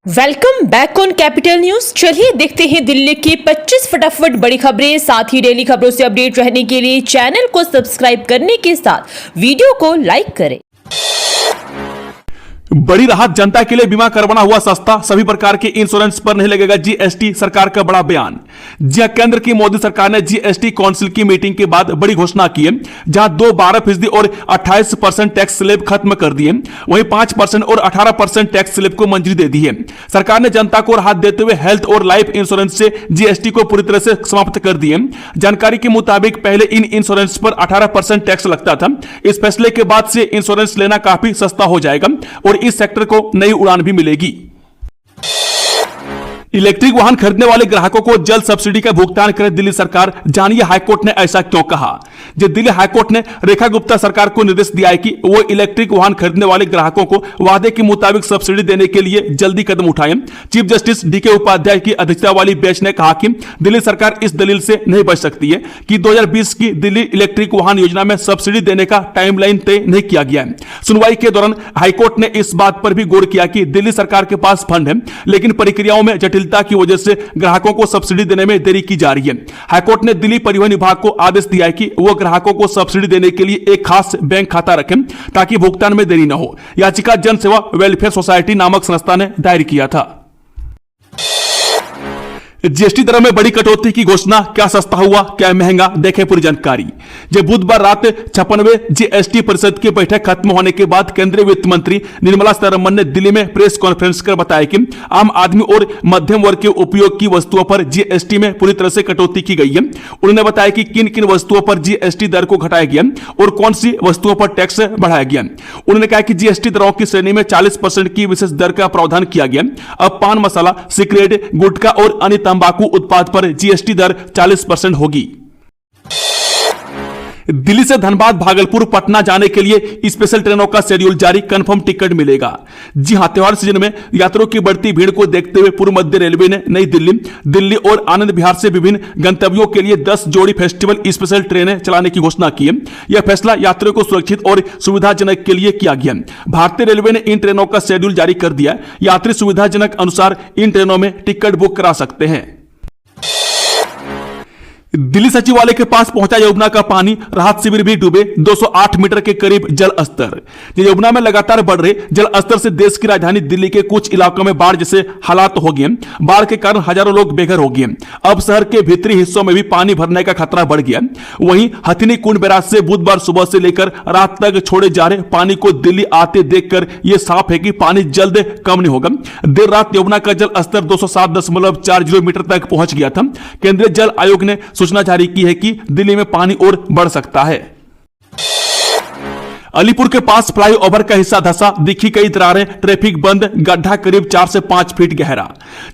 Welcome back on capital news. चलिए देखते हैं दिल्ली की 25 फटाफट बड़ी खबरें। साथ ही डेली खबरों से अपडेट रहने के लिए चैनल को सब्सक्राइब करने के साथ वीडियो को लाइक करें। बड़ी राहत, जनता के लिए बीमा करवाना हुआ सस्ता, सभी प्रकार के इंश्योरेंस पर नहीं लगेगा जीएसटी, सरकार का बड़ा बयान। जी केंद्र की मोदी सरकार ने जीएसटी काउंसिल की मीटिंग के बाद बड़ी घोषणा की है, जहां 12% और 28% टैक्स स्लैब खत्म कर दिए, वहीं 5% और 18% टैक्स स्लैब को मंजूरी दे दी है। सरकार ने जनता को राहत देते हुए हेल्थ और लाइफ इंश्योरेंस से जीएसटी को पूरी तरह से समाप्त कर दिए। जानकारी के मुताबिक पहले इन इंश्योरेंस पर 18% टैक्स लगता था। इस फैसले के बाद से इंश्योरेंस लेना काफी सस्ता हो जाएगा और इस सेक्टर को नई उड़ान भी मिलेगी। इलेक्ट्रिक वाहन खरीदने वाले ग्राहकों को जल्द सब्सिडी का भुगतान करे दिल्ली सरकार। जानिए हाईकोर्ट ने ऐसा क्यों कहा। जो दिल्ली हाईकोर्ट ने रेखा गुप्ता सरकार को निर्देश दिया है कि वो इलेक्ट्रिक वाहन खरीदने वाले ग्राहकों को वादे के मुताबिक सब्सिडी देने के लिए जल्दी कदम उठाए। चीफ जस्टिस डीके उपाध्याय की अध्यक्षता वाली बेंच ने कहा कि दिल्ली सरकार इस दलील से नहीं बच सकती है कि 2020 की दिल्ली इलेक्ट्रिक वाहन योजना में सब्सिडी देने का टाइमलाइन तय नहीं किया गया है। सुनवाई के दौरान हाईकोर्ट ने इस बात पर भी गौर किया कि दिल्ली सरकार के पास फंड है, लेकिन प्रक्रियाओं में जटिलता की वजह से ग्राहकों को सब्सिडी देने में देरी की जा रही है। हाईकोर्ट ने दिल्ली परिवहन विभाग को आदेश दिया है कि वो ग्राहकों को सब्सिडी देने के लिए एक खास बैंक खाता रखें ताकि भुगतान में देरी न हो। याचिका जन सेवा वेलफेयर सोसाइटी नामक संस्था ने दायर किया था। जीएसटी दरों में बड़ी कटौती की घोषणा, क्या सस्ता हुआ क्या महंगा, देखें पूरी जानकारी। जब बुधवार रात 56वें जीएसटी परिषद की बैठक खत्म होने के बाद केंद्रीय वित्त मंत्री निर्मला सीतारमण ने दिल्ली में प्रेस कॉन्फ्रेंस कर बताया कि आम आदमी और मध्यम वर्ग के उपयोग की वस्तुओं पर जीएसटी में पूरी तरह से कटौती की गई है। उन्होंने बताया कि किन किन वस्तुओं पर जीएसटी दर को घटाया गया और कौन सी वस्तुओं पर टैक्स बढ़ाया गया। उन्होंने कहा कि जीएसटी दरों की श्रेणी में 40% की विशेष दर का प्रावधान किया गया। अब पान मसाला, सिगरेट, गुटखा और अन्य तंबाकू उत्पाद पर जीएसटी दर 40% होगी। दिल्ली से धनबाद, भागलपुर, पटना जाने के लिए स्पेशल ट्रेनों का शेड्यूल जारी, कंफर्म टिकट मिलेगा। जी हां, त्योहार सीजन में यात्रियों की बढ़ती भीड़ को देखते हुए पूर्व मध्य रेलवे ने नई दिल्ली और आनंद विहार से विभिन्न गंतव्यों के लिए 10 जोड़ी फेस्टिवल स्पेशल ट्रेनें चलाने की घोषणा की है। यह फैसला यात्रियों को सुरक्षित और सुविधाजनक के लिए किया गया। भारतीय रेलवे ने इन ट्रेनों का शेड्यूल जारी कर दिया। यात्री सुविधाजनक अनुसार इन ट्रेनों में टिकट बुक करा सकते हैं। दिल्ली सचिवालय के पास पहुंचा यमुना का पानी, राहत शिविर भी डूबे, 208 मीटर के करीब जल स्तर। यमुना में लगातार बढ़ रहे जल स्तर से देश की राजधानी दिल्ली के कुछ इलाकों में बाढ़ जैसे हालात हो गए। बाढ़ के कारण हजारों लोग बेघर हो गए। अब शहर के भीतरी हिस्सों में भी पानी भरने का खतरा बढ़ गया। वहीं हथिनी कुंड बैराज से बुधवार सुबह से लेकर रात तक छोड़े जा रहे पानी को दिल्ली आते देखकर यह साफ है कि पानी जल्द कम नहीं होगा। देर रात यमुना का जल स्तर 207.40 मीटर तक पहुंच गया था। केंद्रीय जल आयोग ने सूचना जारी की है कि दिल्ली में पानी और बढ़ सकता है। अलीपुर के पास फ्लाईओवर का हिस्सा धंसा, दिखी कई दरारें, ट्रैफिक बंद, गड्ढा करीब 4 से 5 फीट गहरा।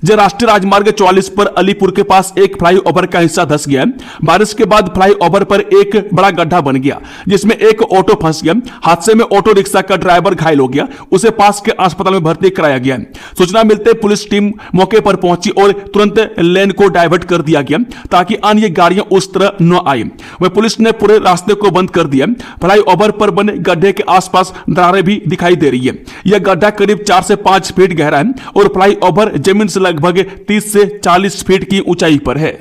जब राष्ट्रीय राजमार्ग 44 पर अलीपुर के पास एक फ्लाईओवर का हिस्सा धंस गया। बारिश के बाद फ्लाईओवर पर एक बड़ा गड्ढा बन गया, जिसमें एक ऑटो फंस गया। हादसे में ऑटो रिक्शा का ड्राइवर घायल हो गया, उसे पास के अस्पताल में भर्ती कराया गया। सूचना मिलते पुलिस टीम मौके पर पहुंची और तुरंत लेन को डाइवर्ट कर दिया गया ताकि अन्य गाड़ियां उस तरह न आए। वह पुलिस ने पूरे रास्ते को बंद कर दिया। फ्लाईओवर पर बने गड्ढे के आसपास दरारें भी दिखाई दे रही है। यह गड्ढा करीब 4 से 5 फीट गहरा है और फ्लाईओवर जमीन से लगभग 30 से 40 फीट की ऊंचाई पर है।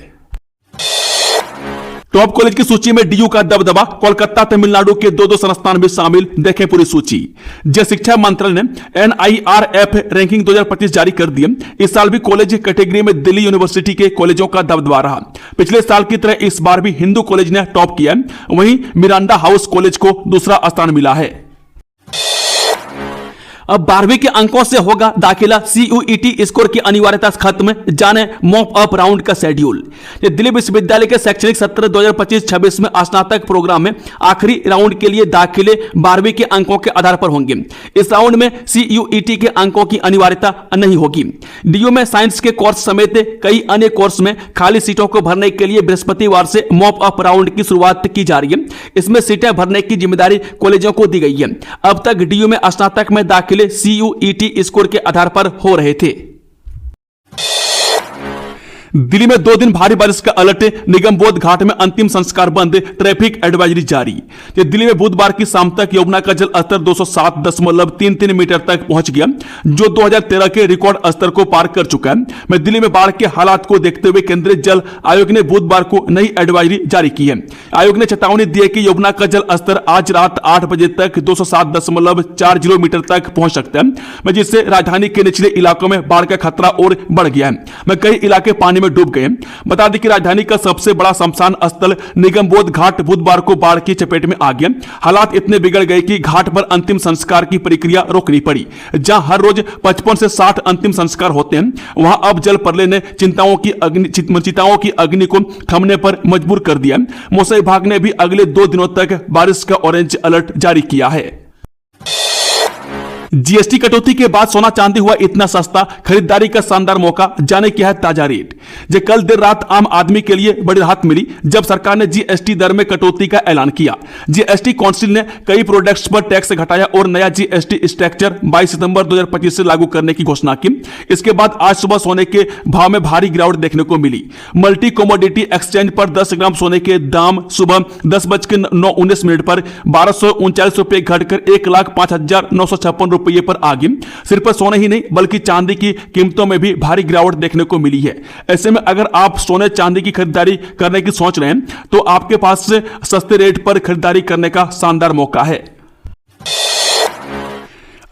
टॉप कॉलेज की सूची में डीयू का दबदबा, कोलकाता, तमिलनाडु के 2 संस्थान भी शामिल, देखें पूरी सूची। जय शिक्षा मंत्रालय ने एनआईआरएफ रैंकिंग 2025 जारी कर दी। इस साल भी कॉलेज कैटेगरी में दिल्ली यूनिवर्सिटी के कॉलेजों का दबदबा रहा। पिछले साल की तरह इस बार भी हिंदू कॉलेज ने टॉप किया, वहीं मिरांडा हाउस कॉलेज को दूसरा स्थान मिला है। अब 12वीं के अंकों से होगा दाखिला, सीयूईटी स्कोर की अनिवार्यता खत्म, जाने मॉप अप राउंड का शेड्यूल। दिल्ली विश्वविद्यालय के शैक्षणिक सत्र 2025-26 में स्नातक प्रोग्राम में आखिरी राउंड के लिए दाखिले 12वीं के अंकों के आधार पर होंगे। इस राउंड में सीयूईटी के अंकों की अनिवार्यता नहीं होगी। डीयू में साइंस के कोर्स समेत कई अन्य कोर्स में खाली सीटों को भरने के लिए बृहस्पतिवार से मॉप अप राउंड की शुरुआत की जा रही है। इसमें सीटें भरने की जिम्मेदारी कॉलेजों को दी गई है। अब तक डीयू में स्नातक में दाखिले सीयूईटी स्कोर के आधार पर हो रहे थे। दिल्ली में 2 दिन भारी बारिश का अलर्ट, निगम बोध घाट में अंतिम संस्कार बंद, ट्रैफिक एडवाइजरी जारी। दिल्ली में बुधवार की शाम तक यमुना का जल स्तर 207.33 मीटर तक पहुंच गया, जो 2013 के रिकॉर्ड स्तर को पार कर चुका है। मैं दिल्ली में बाढ़ के हालात को देखते हुए केंद्रीय जल आयोग ने बुधवार को नई एडवाइजरी जारी की है। आयोग ने चेतावनी दी है कि यमुना का जल स्तर आज रात 8 बजे तक 207.40 मीटर तक पहुंच सकता है, जिससे राजधानी के निचले इलाकों में बाढ़ का खतरा और बढ़ गया है। कई इलाके पानी में डूब गए। बता दें कि राजधानी का सबसे बड़ा शमशान स्थल निगमबोध घाट बुधवार को बाढ़ की चपेट में आ गया। हालात इतने बिगड़ गए कि घाट पर अंतिम संस्कार की प्रक्रिया रोकनी पड़ी। जहां हर रोज 55 से 60 अंतिम संस्कार होते हैं, वहां अब जल प्रलय ने चिंताओं की अग्नि को थमने पर मजबूर कर दिया। मौसम विभाग ने भी अगले 2 दिनों तक बारिश का ऑरेंज अलर्ट जारी किया है। जीएसटी कटौती के बाद सोना चांदी हुआ इतना सस्ता, खरीदारी का शानदार मौका, जाने क्या है ताजा रेट। कल देर रात आम आदमी के लिए बड़ी राहत मिली जब सरकार ने जीएसटी दर में कटौती का ऐलान किया। जीएसटी काउंसिल ने कई प्रोडक्ट्स पर टैक्स घटाया और नया जीएसटी स्ट्रक्चर 22 सितंबर 2025 से लागू करने की घोषणा की। इसके बाद आज सुबह सोने के भाव में भारी गिरावट देखने को मिली। मल्टी कमोडिटी एक्सचेंज पर 10 ग्राम सोने के दाम सुबह 10:19 पर 1239 रुपए घटकर 1,05,956 रुपये पर आ गई। सिर्फ सोने ही नहीं बल्कि चांदी की कीमतों में भी भारी गिरावट देखने को मिली है। ऐसे में अगर आप सोने चांदी की खरीदारी करने की सोच रहे हैं तो आपके पास सस्ते रेट पर खरीदारी करने का शानदार मौका है।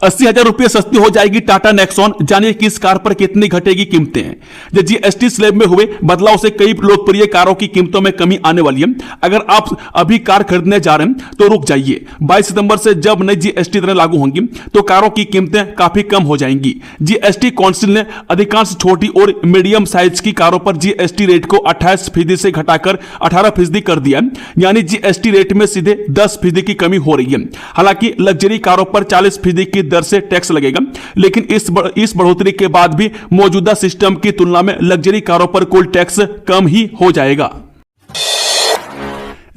80,000 रुपये सस्ती हो जाएगी टाटा नेक्सॉन, जानिए किस कार पर कितनी घटेगी कीमतें। जीएसटी स्लैब में हुए बदलाव से कई लोकप्रिय कारों की कीमतों में कमी आने वाली है। अगर आप अभी कार खरीदने जा रहे हैं तो रुक जाइए। 22 सितंबर से जब नई जीएसटी दरें लागू होंगी तो कारों की कीमतें काफी कम हो जाएंगी। जीएसटी काउंसिल ने अधिकांश छोटी और मीडियम साइज की कारों पर जीएसटी रेट को 28% से घटाकर 18% कर दिया, यानी जीएसटी रेट में सीधे 10% की कमी हो रही है। हालांकि लग्जरी कारों पर 40% की दर से टैक्स लगेगा, लेकिन इस बढ़ोतरी के बाद भी मौजूदा सिस्टम की तुलना में लग्जरी कारों पर कुल टैक्स कम ही हो जाएगा।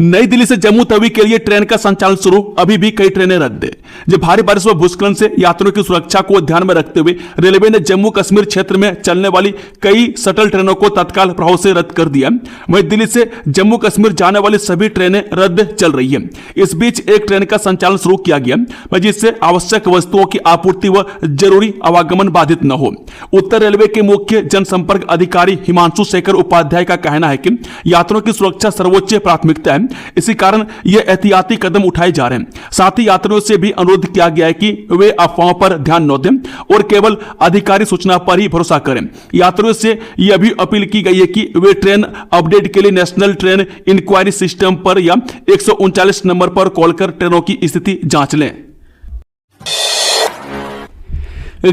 नई दिल्ली से जम्मू तवी के लिए ट्रेन का संचालन शुरू, अभी भी कई ट्रेनें रद्द। जब भारी बारिश व भूस्खलन से यात्रियों की सुरक्षा को ध्यान में रखते हुए रेलवे ने जम्मू कश्मीर क्षेत्र में चलने वाली कई शटल ट्रेनों को तत्काल प्रभाव से रद्द कर दिया। वहीं दिल्ली से जम्मू कश्मीर जाने वाली सभी ट्रेनें रद्द चल रही है। इस बीच एक ट्रेन का संचालन शुरू किया गया जिससे आवश्यक वस्तुओं की आपूर्ति व जरूरी आवागमन बाधित न हो। उत्तर रेलवे के मुख्य जनसंपर्क अधिकारी हिमांशु शेखर उपाध्याय का कहना है कि यात्रियों की सुरक्षा सर्वोच्च प्राथमिकता है, इसी कारण ये एहतियाती कदम उठाए जा रहे हैं। साथ ही यात्रियों से भी अनुरोध किया गया है कि वे अफवाहों पर ध्यान न दें और केवल अधिकारी सूचना पर ही भरोसा करें। यात्रियों से यह भी अपील की गई है कि वे ट्रेन अपडेट के लिए नेशनल ट्रेन इंक्वायरी सिस्टम पर या 139 नंबर पर कॉल कर ट्रेनों की स्थिति जांच लें।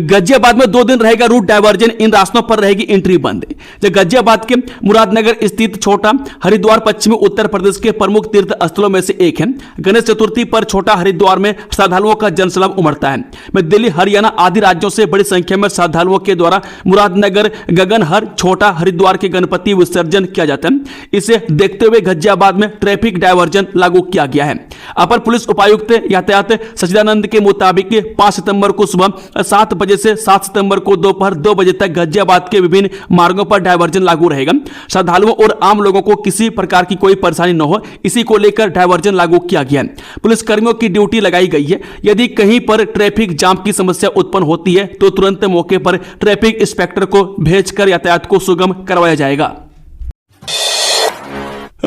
गाजियाबाद में 2 दिन रहेगा रूट डायवर्जन, इन रास्तों पर रहेगी एंट्री बंद। गाजियाबाद के मुरादनगर स्थित छोटा हरिद्वार पश्चिमी उत्तर प्रदेश के प्रमुख तीर्थ स्थलों में से एक है। गणेश चतुर्थी पर छोटा हरिद्वार में श्रद्धालुओं का जनसैलाब उमड़ता है। दिल्ली, हरियाणा आदि राज्यों से बड़ी संख्या में श्रद्धालुओं के द्वारा मुरादनगर गगनहर छोटा हरिद्वार के गणपति विसर्जन किया जाता है। इसे देखते हुए गाजियाबाद में ट्रैफिक डायवर्जन लागू किया गया है। अपर पुलिस उपायुक्त यातायात सचिदानंद के मुताबिक 5 सितंबर को सुबह 7 बजे से 7 सितंबर को दोपहर 2 बजे तक गाजियाबाद के विभिन्न मार्गों पर डायवर्जन लागू रहेगा। श्रद्धालुओं और आम लोगों को किसी प्रकार की कोई परेशानी न हो, इसी को लेकर डायवर्जन लागू किया गया है। पुलिस कर्मियों की ड्यूटी लगाई गई है। यदि कहीं पर ट्रैफिक जाम की समस्या उत्पन्न होती है तो तुरंत मौके पर ट्रैफिक इंस्पेक्टर को भेजकर यातायात को सुगम करवाया जाएगा।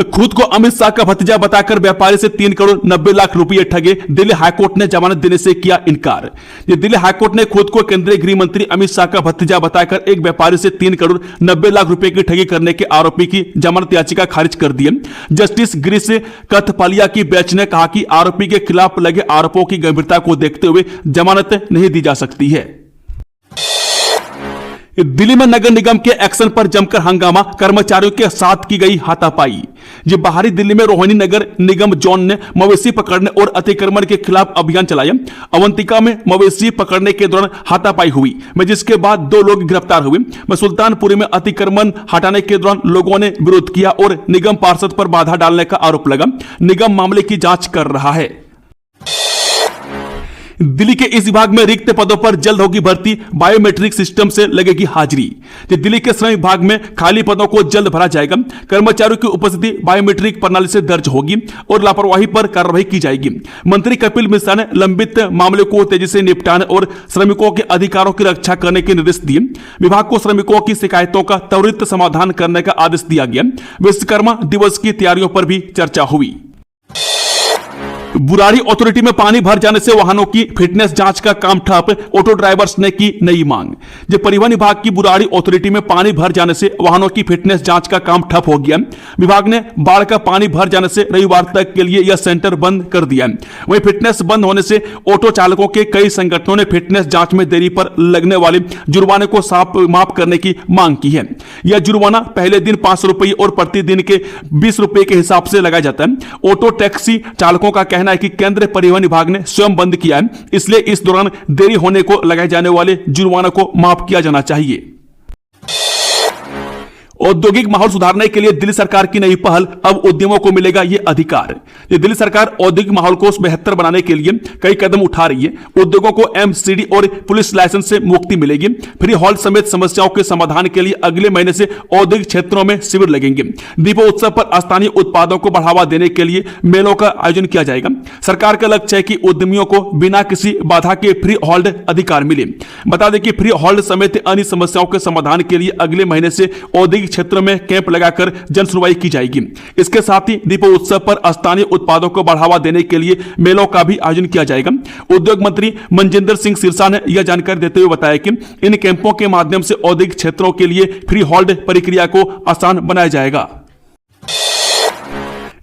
खुद को अमित शाह का भतीजा बताकर व्यापारी से 3 करोड़ 90 लाख रुपए ठगे, दिल्ली हाईकोर्ट ने जमानत देने से किया इनकार। दिल्ली हाईकोर्ट ने खुद को केंद्रीय गृह मंत्री अमित शाह का भतीजा बताकर एक व्यापारी से 3 करोड़ 90 लाख रुपए की ठगी करने के आरोपी की जमानत याचिका खारिज कर दी। जस्टिस गिरीश कथपालिया की बेंच ने कहा कि आरोपी के खिलाफ लगे आरोपों की गंभीरता को देखते हुए जमानत नहीं दी जा सकती है। दिल्ली में नगर निगम के एक्शन पर जमकर हंगामा, कर्मचारियों के साथ की गई हाथापाई। बाहरी दिल्ली में रोहिणी नगर निगम जोन ने मवेशी पकड़ने और अतिक्रमण के खिलाफ अभियान चलाया। अवंतिका में मवेशी पकड़ने के दौरान हाथापाई हुई, जिसके बाद 2 लोग गिरफ्तार हुए। सुल्तानपुरी में अतिक्रमण हटाने के दौरान लोगों ने विरोध किया और निगम पार्षद पर बाधा डालने का आरोप लगा। निगम मामले की जांच कर रहा है। दिल्ली के इस विभाग में रिक्त पदों पर जल्द होगी भर्ती, बायोमेट्रिक सिस्टम से लगेगी हाजिरी। दिल्ली के श्रम विभाग में खाली पदों को जल्द भरा जाएगा। कर्मचारियों की उपस्थिति बायोमेट्रिक प्रणाली से दर्ज होगी और लापरवाही पर कार्रवाई की जाएगी। मंत्री कपिल मिश्रा ने लंबित मामलों को तेजी से निपटाने और श्रमिकों के अधिकारों की रक्षा करने के निर्देश दिए। विभाग को श्रमिकों की शिकायतों का त्वरित समाधान करने का आदेश दिया गया। विश्वकर्मा दिवस की तैयारियों पर भी चर्चा हुई। बुराड़ी अथॉरिटी में पानी भर जाने से वाहनों की फिटनेस जांच का काम ठप, ऑटो ड्राइवर्स ने की नई मांग। जब परिवहन विभाग की बुराड़ी अथॉरिटी में पानी भर जाने से वाहनों की फिटनेस जांच का काम ठप हो गया। विभाग ने बाढ़ का पानी भर जाने से रविवार तक के लिए यह सेंटर बंद कर दिया। वहीं फिटनेस बंद होने से ऑटो चालकों के कई संगठनों ने फिटनेस जांच में देरी पर लगने वाले जुर्माने को माफ करने की मांग की है। यह जुर्माना पहले दिन 500 रुपये और प्रतिदिन के 20 रुपये के हिसाब से लगाया जाता है। ऑटो टैक्सी चालकों का कहना है कि केंद्रीय परिवहन विभाग ने स्वयं बंद किया है, इसलिए इस दौरान देरी होने को लगाए जाने वाले जुर्माना को माफ किया जाना चाहिए। औद्योगिक माहौल सुधारने के लिए दिल्ली सरकार की नई पहल, अब उद्यमों को मिलेगा यह अधिकार। दिल्ली सरकार औद्योगिक माहौल को बेहतर बनाने के लिए कई कदम उठा रही है। उद्योगों को एमसीडी और पुलिस लाइसेंस से मुक्ति मिलेगी। फ्री हॉल्ट समेत समस्याओं के समाधान के लिए अगले महीने से औद्योगिक क्षेत्रों में शिविर लगेंगे। दीपोत्सव पर स्थानीय उत्पादों को बढ़ावा देने के लिए मेलों का आयोजन किया जाएगा। सरकार का लक्ष्य है कि उद्यमियों को बिना किसी बाधा के फ्री हॉल्ट अधिकार मिले। बता दें कि फ्री हॉल्ट समेत अन्य समस्याओं के समाधान के लिए अगले महीने से औद्योगिक क्षेत्र में कैंप लगाकर जन सुनवाई की जाएगी। इसके साथ ही दीपोत्सव पर स्थानीय उत्पादों को बढ़ावा देने के लिए मेलों का भी आयोजन किया जाएगा। उद्योग मंत्री मनजिंदर सिंह सिरसा ने यह जानकारी देते हुए बताया कि इन कैंपों के माध्यम से औद्योगिक क्षेत्रों के लिए फ्री हॉल्ट प्रक्रिया को आसान बनाया जाएगा।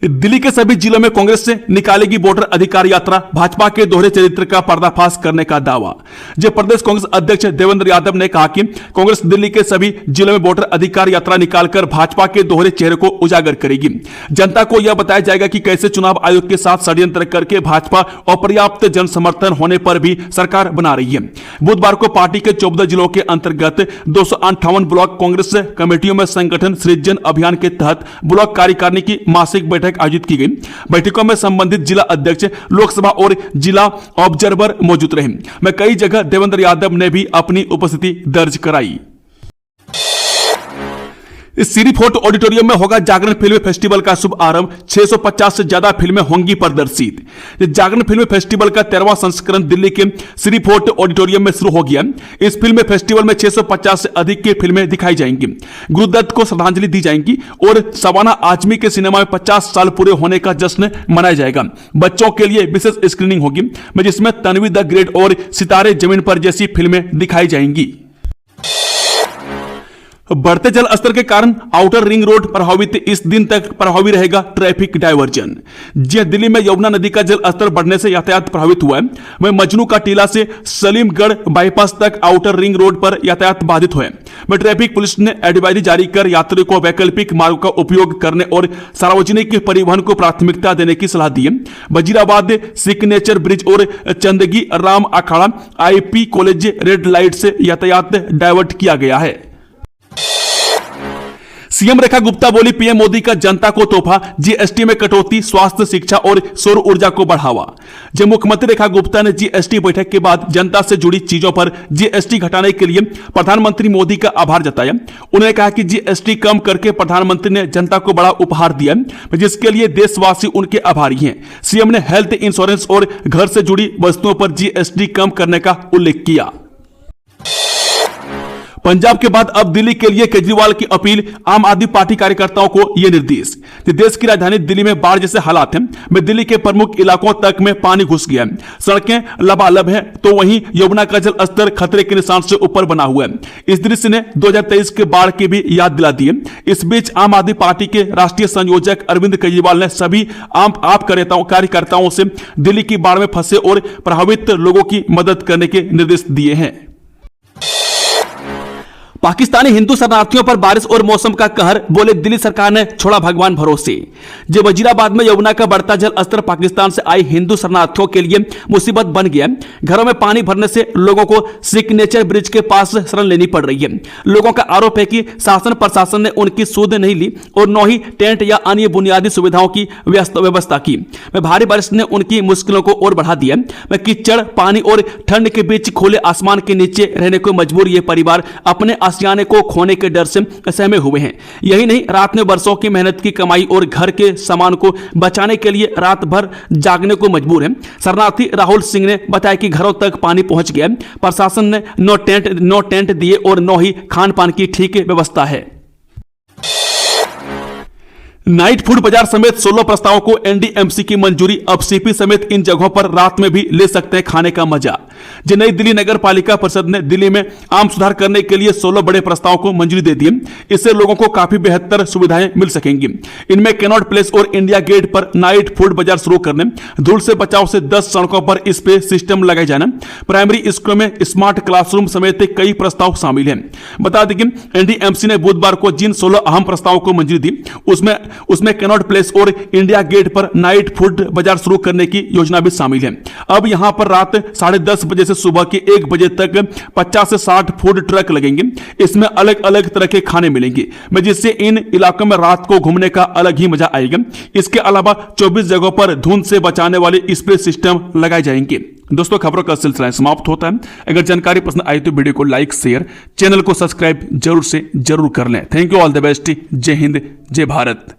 दिल्ली के सभी जिलों में कांग्रेस से निकालेगी वोटर अधिकार यात्रा, भाजपा के दोहरे चरित्र का पर्दाफाश करने का दावा। जब प्रदेश कांग्रेस अध्यक्ष देवेंद्र यादव ने कहा कि कांग्रेस दिल्ली के सभी जिलों में वोटर अधिकार यात्रा निकालकर भाजपा के दोहरे चेहरे को उजागर करेगी। जनता को यह बताया जाएगा कि कैसे चुनाव आयोग के साथ षड्यंत्र करके भाजपा अपर्याप्त जन समर्थन होने पर भी सरकार बना रही है। बुधवार को पार्टी के 14 जिलों के अंतर्गत 258 ब्लॉक कांग्रेस कमेटियों में संगठन सृजन अभियान के तहत ब्लॉक कार्यकारिणी की मासिक बैठक आयोजित की गई। बैठकों में संबंधित जिला अध्यक्ष, लोकसभा और जिला ऑब्जर्वर मौजूद रहे। में कई जगह देवेंद्र यादव ने भी अपनी उपस्थिति दर्ज कराई। इस सिरी फोर्ट ऑडिटोरियम में होगा जागरण फिल्म फेस्टिवल का शुभ आरंभ। 650 से ज्यादा फिल्में होंगी प्रदर्शित। जागरण फिल्म फेस्टिवल का 13वां संस्करण दिल्ली के सिरी फोर्ट ऑडिटोरियम में शुरू हो गया। इस फिल्म फेस्टिवल में 650 से अधिक की फिल्में दिखाई जाएंगी। गुरुदत्त को श्रद्धांजलि दी जाएगी और शबाना आजमी के सिनेमा में 50 साल पूरे होने का जश्न मनाया जाएगा। बच्चों के लिए विशेष स्क्रीनिंग होगी, जिसमें तन्वी द ग्रेट और सितारे जमीन पर जैसी फिल्में दिखाई जाएंगी। बढ़ते जल स्तर के कारण आउटर रिंग रोड प्रभावित, इस दिन तक प्रभावी रहेगा ट्रैफिक डायवर्जन। जी दिल्ली में यमुना नदी का जल स्तर बढ़ने से यातायात प्रभावित हुआ है। वहीं मजनू का टीला से सलीमगढ़ बाईपास तक आउटर रिंग रोड पर यातायात बाधित हुए। वहीं ट्रैफिक पुलिस ने एडवाइजरी जारी कर यात्रियों को वैकल्पिक मार्ग का उपयोग करने और सार्वजनिक परिवहन को प्राथमिकता देने की सलाह दी है। वजीराबाद सिग्नेचर ब्रिज और चंदगी राम अखाड़ा आईपी कॉलेज रेड लाइट से यातायात डायवर्ट किया गया है। सीएम रेखा गुप्ता बोली, पीएम मोदी का जनता को तोहफा, जीएसटी में कटौती, स्वास्थ्य, शिक्षा और सौर ऊर्जा को बढ़ावा। जब मुख्यमंत्री रेखा गुप्ता ने जीएसटी बैठक के बाद जनता से जुड़ी चीजों पर जीएसटी घटाने के लिए प्रधानमंत्री मोदी का आभार जताया। उन्होंने कहा कि जीएसटी कम करके प्रधानमंत्री ने जनता को बड़ा उपहार दिया, जिसके लिए देशवासी उनके आभारी हैं। सीएम ने हेल्थ इंश्योरेंस और घर से जुड़ी वस्तुओं पर जीएसटी कम करने का उल्लेख किया। पंजाब के बाद अब दिल्ली के लिए केजरीवाल की अपील, आम आदमी पार्टी कार्यकर्ताओं को यह निर्देश। देश की राजधानी दिल्ली में बाढ़ जैसे हालात हैं, में दिल्ली के प्रमुख इलाकों तक में पानी घुस गया है, सड़कें लबालब हैं, तो वहीं यमुना का जल स्तर खतरे के निशान से ऊपर बना हुआ है। इस दृश्य ने 2023 के बाढ़ की भी याद दिला दी है। इस बीच आम आदमी पार्टी के राष्ट्रीय संयोजक अरविंद केजरीवाल ने सभी आप कार्यकर्ताओं से दिल्ली की बाढ़ में फंसे और प्रभावित लोगों की मदद करने के निर्देश दिए हैं। पाकिस्तानी हिंदू शरणार्थियों पर बारिश और मौसम का कहर, बोले दिल्ली सरकार ने छोड़ा भगवान भरोसे। जो वजीराबाद में यमुना का बढ़ता जल स्तर पाकिस्तान से आई हिंदू शरणार्थियों के लिए मुसीबत बन गया। घरों में पानी भरने से लोगों को सिग्नेचर ब्रिज के पास शरण लेनी पड़ रही है। लोगों का आरोप है कि शासन प्रशासन ने उनकी सुध नहीं ली और न ही टेंट या अन्य बुनियादी सुविधाओं की व्यवस्था की। में भारी बारिश ने उनकी मुश्किलों को और बढ़ा दिया। में कीचड़, पानी और ठंड के बीच खुले आसमान के नीचे रहने को मजबूर ये परिवार अपने आशियाने को खोने के डर से सहमे हुए हैं। यही नहीं, रात में बरसों की मेहनत की कमाई और घर के सामान को बचाने के लिए रात भर जागने को मजबूर है। शरणार्थी राहुल सिंह ने बताया कि घरों तक पानी पहुंच गया। प्रशासन ने नो टेंट दिए और न ही खान पान की ठीक व्यवस्था है। नाइट फूड बाजार समेत 16 प्रस्तावों को एनडीएमसी की मंजूरी। अब सीपी समेत इन जगहों पर रात में भी ले सकते हैं खाने का मजा। जो नई दिल्ली नगर पालिका परिषद ने दिल्ली में आम सुधार करने के लिए 16 बड़े प्रस्तावों को मंजूरी दे दी। इससे लोगों को काफी बेहतर सुविधाएं मिल सकेंगी। इनमें कैनॉट प्लेस और इंडिया गेट पर नाइट फूड बाजार शुरू करने, धूल से बचाव से 10 सड़कों पर स्प्रे सिस्टम लगाए जाना, प्राइमरी स्कूलों में स्मार्ट क्लासरूम समेत कई प्रस्ताव शामिल हैं। बता दें कि एनडीएमसी ने बुधवार को जिन 16 अहम प्रस्तावों को मंजूरी दी उसमें कैनॉट प्लेस और इंडिया गेट पर नाइट फूड बाजार शुरू करने की योजना भी शामिल है। अब यहां पर रात 10:30 बजे से सुबह के 1 बजे तक 50 से 60 फूड ट्रक लगेंगे। इसमें अलग अलग तरह के खाने मिलेंगे, जिससे इन इलाकों में रात को घूमने का अलग ही मजा आएगा। इसके अलावा 24 जगहों पर धुंध से बचाने वाले स्प्रे सिस्टम लगाए जाएंगे। दोस्तों, खबरों का सिलसिला समाप्त होता है। अगर जानकारी पसंद आई तो वीडियो को लाइक, शेयर, चैनल को सब्सक्राइब जरूर कर लें। Thank you, all the best. जय हिंद, जय भारत।